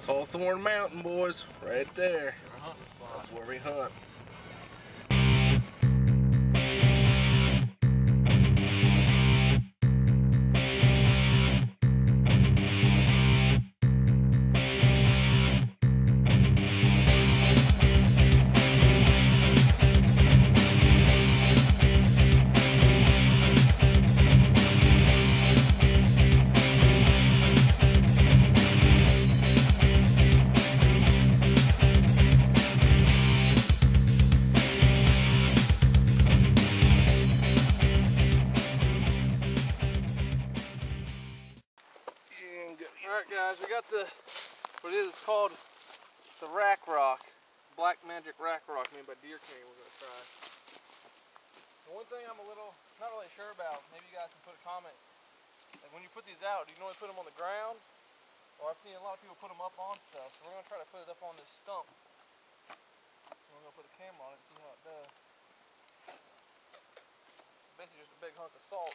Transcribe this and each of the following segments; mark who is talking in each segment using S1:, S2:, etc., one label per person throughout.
S1: Hawthorne Mountain, boys, right there. That's where we hunt. Alright guys, we got what it is called the rack rock. Black magic rack rock made by Deer King we're going to try. The one thing I'm not really sure about, maybe you guys can put a comment. Like when you put these out, do you normally put them on the ground? Or I've seen a lot of people put them up on stuff, so we're going to try to put it up on this stump. We're going to put a camera on it and see how it does. Basically just a big hunk of salt.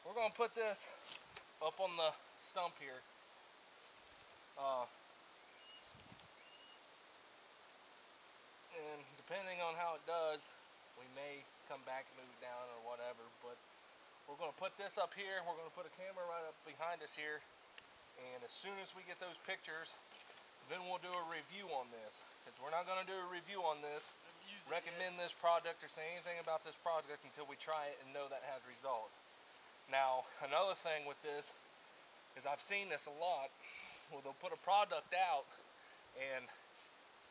S1: We're going to put this up on the stump here. And depending on how it does, we may come back and move it down or whatever. But we're going to put this up here. We're going to put a camera right up behind us here. And as soon as we get those pictures, then we'll do a review on this. Because we're not going to do a review on this, recommend this product or say anything about this product until we try it and know that has results. Now, another thing with this is I've seen this a lot where they'll put a product out and,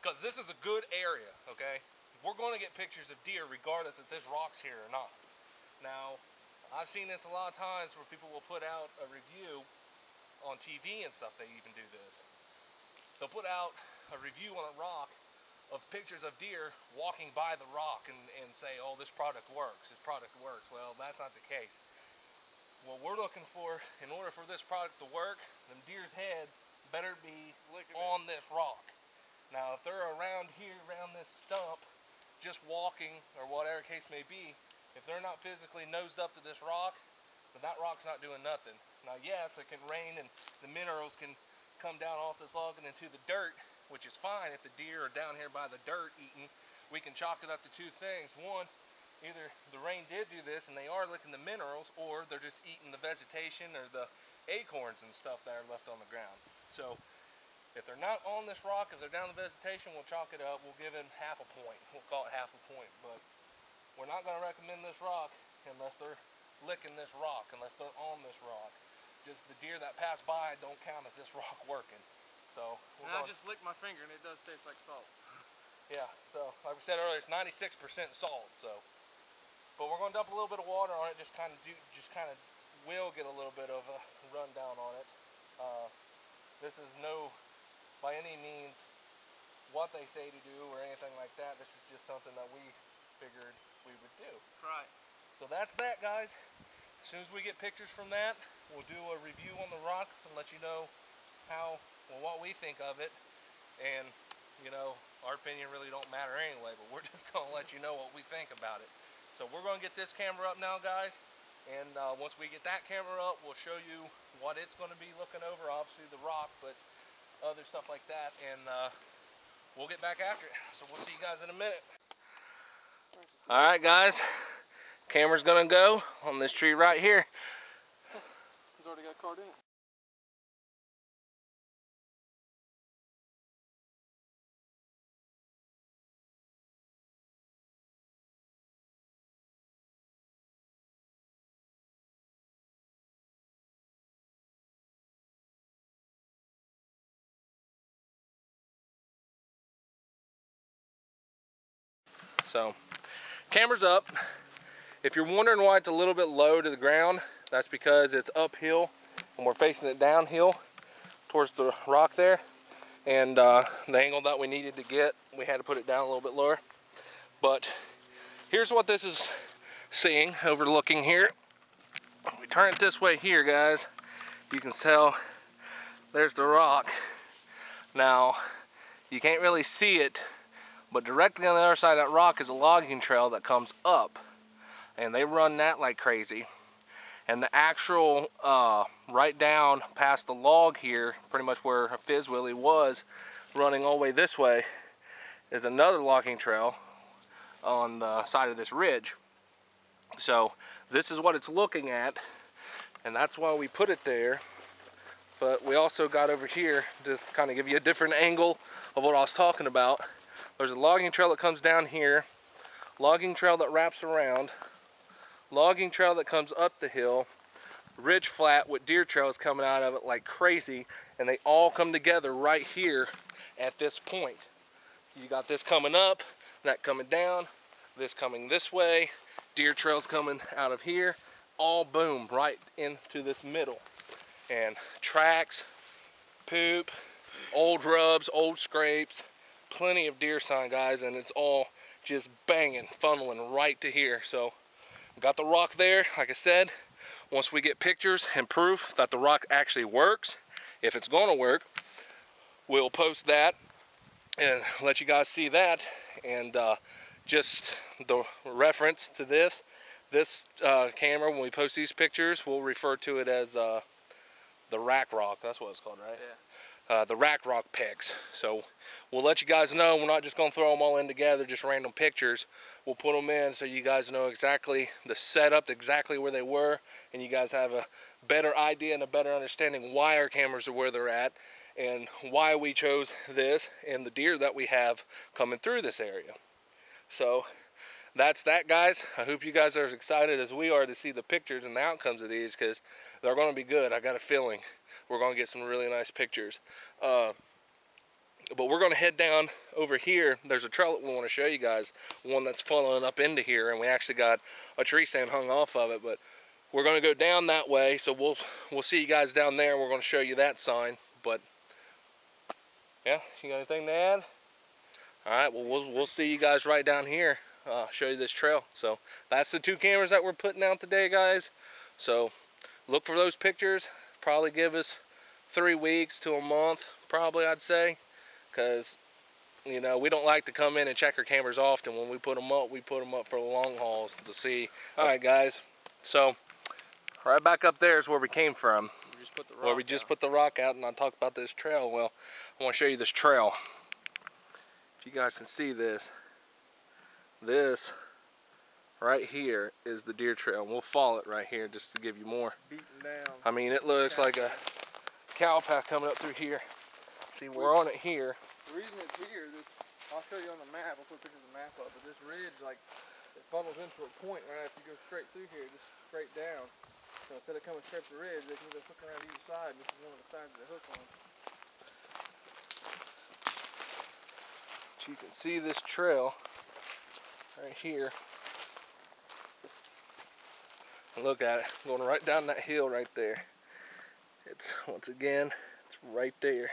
S1: because this is a good area, okay? We're going to get pictures of deer regardless if this rock's here or not. Now, I've seen this a lot of times where people will put out a review on TV and stuff, they even do this. They'll put out a review on a rock of pictures of deer walking by the rock and say, oh, this product works, this product works. Well, that's not the case. What we're looking for, in order for this product to work, them deer's heads better be on this rock. Now, if they're around here, around this stump, just walking, or whatever case may be, if they're not physically nosed up to this rock, then that rock's not doing nothing. Now, yes, it can rain and the minerals can come down off this log and into the dirt, which is fine if the deer are down here by the dirt eating. We can chalk it up to two things. One, either the rain did do this and they are licking the minerals, or they're just eating the vegetation or the acorns and stuff that are left on the ground. So if they're not on this rock, if they're down the vegetation, we'll chalk it up. We'll give them half a point. We'll call it half a point. But we're not going to recommend this rock unless they're licking this rock, unless they're on this rock. Just the deer that pass by don't count as this rock working. So I just licked my finger and it does taste like salt. Yeah, so like we said earlier, it's 96% salt. So. But we're going to dump a little bit of water on it, just kind of will get a little bit of a rundown on it. This is by any means, what they say to do or anything like that. This is just something that we figured we would do. Try. So that's that, guys. As soon as we get pictures from that, we'll do a review on the rock and let you know what we think of it. And, you know, our opinion really don't matter anyway, but we're just going to let you know what we think about it. So we're going to get this camera up now, guys, and once we get that camera up, we'll show you what it's going to be looking over, obviously the rock, but other stuff like that, and we'll get back after it. So we'll see you guys in a minute. All right, guys, camera's going to go on this tree right here. It's already got a card in it. So, camera's up. If you're wondering why it's a little bit low to the ground, that's because it's uphill and we're facing it downhill towards the rock there. And the angle that we needed to get, we had to put it down a little bit lower. But here's what this is seeing, overlooking here. We turn it this way here, guys. You can tell there's the rock. Now, you can't really see it, but directly on the other side of that rock is a logging trail that comes up. And they run that like crazy. And the actual, right down past the log here, pretty much where a Fizz Willie was, running all the way this way, is another logging trail on the side of this ridge. So this is what it's looking at, and that's why we put it there. But we also got over here to kind of give you a different angle of what I was talking about. There's a logging trail that comes down here, logging trail that wraps around, logging trail that comes up the hill, ridge flat with deer trails coming out of it like crazy, and they all come together right here at this point. You got this coming up, that coming down, this coming this way, deer trails coming out of here, all boom right into this middle. And tracks, poop, old rubs, old scrapes, plenty of deer sign, guys, and it's all just banging, funneling right to here. So got the rock there. Like I said, once we get pictures and proof that the rock actually works, if it's gonna work, we'll post that and let you guys see that. And just the reference to this camera, when we post these pictures, we'll refer to it as the rack rock. That's what it's called, right? Yeah. The rack rock pics. So we'll let you guys know. We're not just gonna throw them all in together, just random pictures. We'll put them in so you guys know exactly the setup, exactly where they were, and you guys have a better idea and a better understanding why our cameras are where they're at and why we chose this and the deer that we have coming through this area. So that's that, guys. I hope you guys are as excited as we are to see the pictures and the outcomes of these, because they're going to be good. I got a feeling we're going to get some really nice pictures. But we're going to head down over here. There's a trail that we want to show you guys, one that's funneling up into here, and we actually got a tree stand hung off of it. But we're going to go down that way, so we'll see you guys down there. We're going to show you that sign. But yeah, you got anything to add? All right, well, we'll see you guys right down here. Show you this trail. So that's the two cameras that we're putting out today, guys. So look for those pictures. Probably give us 3 weeks to a month, probably, I'd say, because you know, we don't like to come in and check our cameras often. When we put them up, we put them up for the long hauls to see. All right, guys, so right back up there is where we came from, where we just put the rock out, and I talked about this trail. Well, I want to show you this trail. If you guys can see this right here is the deer trail, and we'll follow it right here just to give you more. Beaten down. I mean, it looks like a cow path coming up through here. See, we're on it here.
S2: The reason it's here, I'll show you on the map. I'll put pictures of the map up. But this ridge, like, it funnels into a point right after you go straight through here, just straight down. So instead of coming straight to the ridge, they can just hook around each side. This is one of the sides they hook on.
S1: You can see this trail right here. Look at it, going right down that hill right there. It's, once again, it's right there,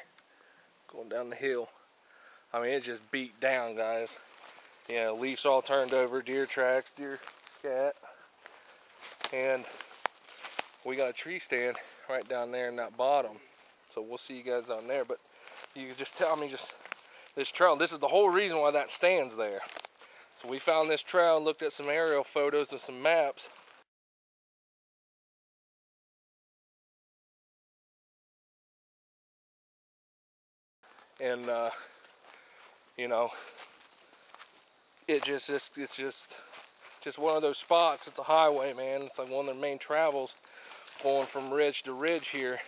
S1: going down the hill. I mean, it just beat down, guys. You know, leaves all turned over, deer tracks, deer scat. And we got a tree stand right down there in that bottom. So we'll see you guys down there. But you can just tell me this trail, this is the whole reason why that stands there. So we found this trail, looked at some aerial photos and some maps. And you know, it's just one of those spots. It's a highway, man. It's like one of their main travels, going from ridge to ridge here.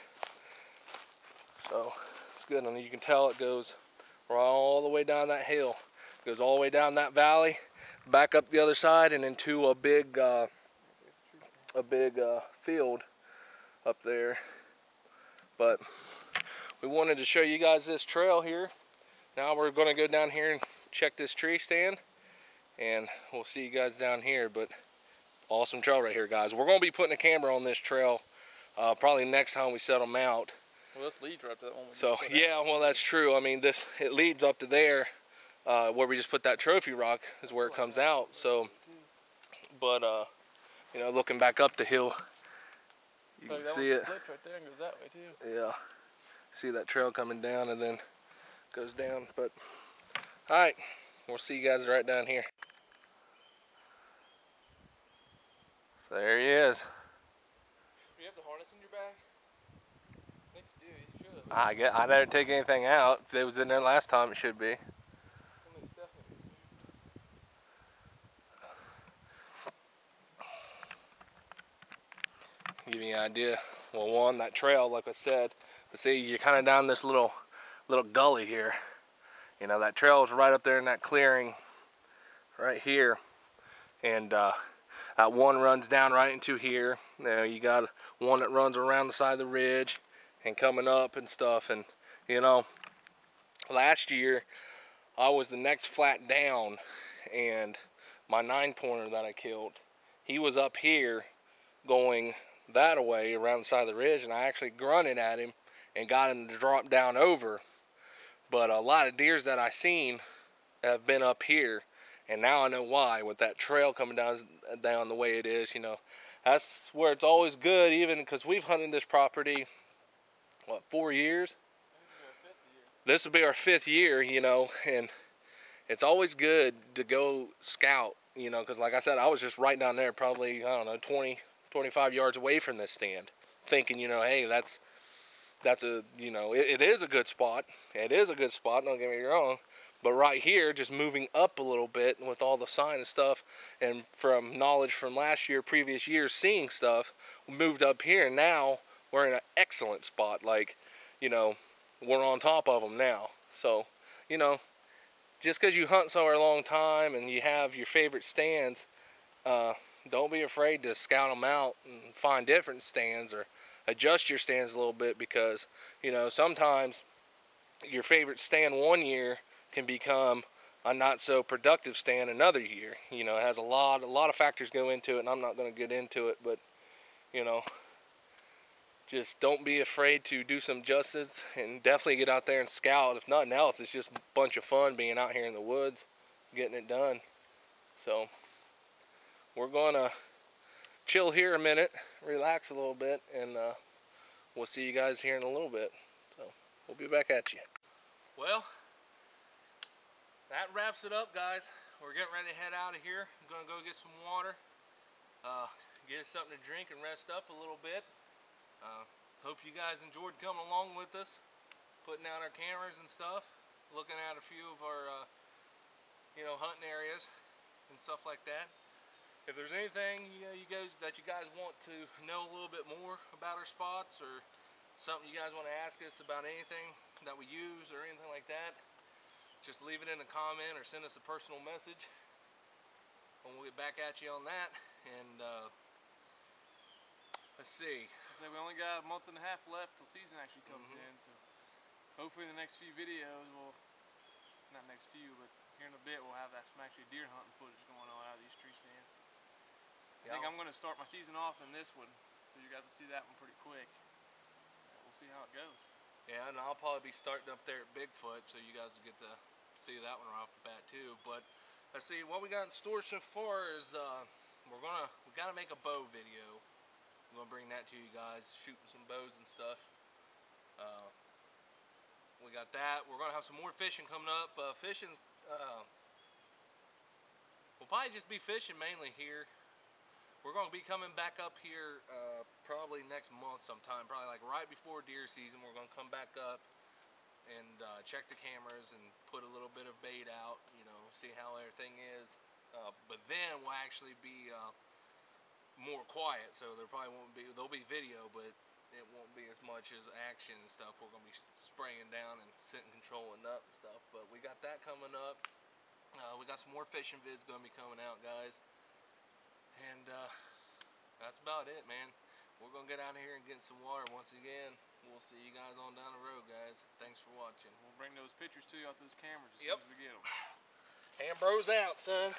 S1: So it's good, and you can tell it goes all the way down that hill. It goes all the way down that valley, back up the other side, and into a big field up there. But we wanted to show you guys this trail here. Now we're going to go down here and check this tree stand, and we'll see you guys down here. But awesome trail right here, guys. We're going to be putting a camera on this trail probably next time we set them out.
S2: Well, this leads right up to that one.
S1: So yeah, well, that's true. I mean, it leads up to there where we just put that trophy rock is where it comes out. So, but you know, looking back up the hill, you can see it.
S2: Right there and goes that way too.
S1: Yeah, see that trail coming down, and then goes down. But all right, we'll see you guys right down here. So there he is.
S2: You have the harness in your bag? I think you do. You should have.
S1: I didn't take anything out. If it was in there last time, it should be.
S2: Some of these stuff need to be moved.
S1: Give you an idea. Well, one, that trail, like I said, see, you're kind of down this little gully here. You know, that trail is right up there in that clearing right here. And that one runs down right into here. Now you got one that runs around the side of the ridge and coming up and stuff. And, you know, last year I was the next flat down, and my 9-pointer that I killed, he was up here going that way around the side of the ridge, and I actually grunted at him and got him to drop down over. But a lot of deers that I seen have been up here, and now I know why. With that trail coming down the way it is, you know, that's where it's always good, even because we've hunted this property, what, 4 years? This will be our 5th year, you know, and it's always good to go scout, you know, because like I said, I was just right down there, probably, I don't know, 20, 25 yards away from this stand, thinking, you know, hey, that's a, you know, it is a good spot. It is a good spot, don't get me wrong. But right here, just moving up a little bit with all the sign and stuff, and from knowledge from last year, previous years, seeing stuff, we moved up here, and now we're in an excellent spot. Like, you know, we're on top of them now. So, you know, just because you hunt somewhere a long time and you have your favorite stands, don't be afraid to scout them out and find different stands or adjust your stands a little bit, because, you know, sometimes your favorite stand one year can become a not so productive stand another year. You know, it has a lot of factors go into it, and I'm not going to get into it, but, you know, just don't be afraid to do some adjustments and definitely get out there and scout. If nothing else, it's just a bunch of fun being out here in the woods, getting it done. So we're going to chill here a minute, relax a little bit, and we'll see you guys here in a little bit. So we'll be back at you. Well, that wraps it up, guys. We're getting ready to head out of here. I'm going to go get some water, get us something to drink and rest up a little bit. Hope you guys enjoyed coming along with us, putting out our cameras and stuff, looking at a few of our you know, hunting areas and stuff like that. If there's anything you guys want to know a little bit more about our spots, or something you guys want to ask us about anything that we use or anything like that, just leave it in a comment or send us a personal message, and we'll get back at you on that. And let's see.
S2: So we only got a month and a half left till season actually comes in, so hopefully the next few videos will, not next few, but here in a bit, we'll have some actually deer hunting footage going on out of these tree stands. I think I'm going to start my season off in this one, so you guys will see that one pretty quick. We'll see how it goes.
S1: Yeah, and I'll probably be starting up there at Bigfoot, so you guys will get to see that one right off the bat too. But let's see, what we got in store so far is we gotta make a bow video. I'm gonna bring that to you guys, shooting some bows and stuff. We got that. We're gonna have some more fishing coming up. Fishing's we'll probably just be fishing mainly here. We're going to be coming back up here probably next month sometime, probably like right before deer season. We're going to come back up and check the cameras and put a little bit of bait out, you know, see how everything is. But then we'll actually be more quiet, so there'll be video, but it won't be as much as action and stuff. We're going to be spraying down and sitting controlling up and stuff. But we got that coming up. We got some more fishing vids going to be coming out, guys. And that's about it, man. We're going to get out of here and get some water once again. We'll see you guys on down the road, guys. Thanks for watching.
S2: We'll bring those pictures to you off those cameras as soon as we get them.
S1: HamBros out, son.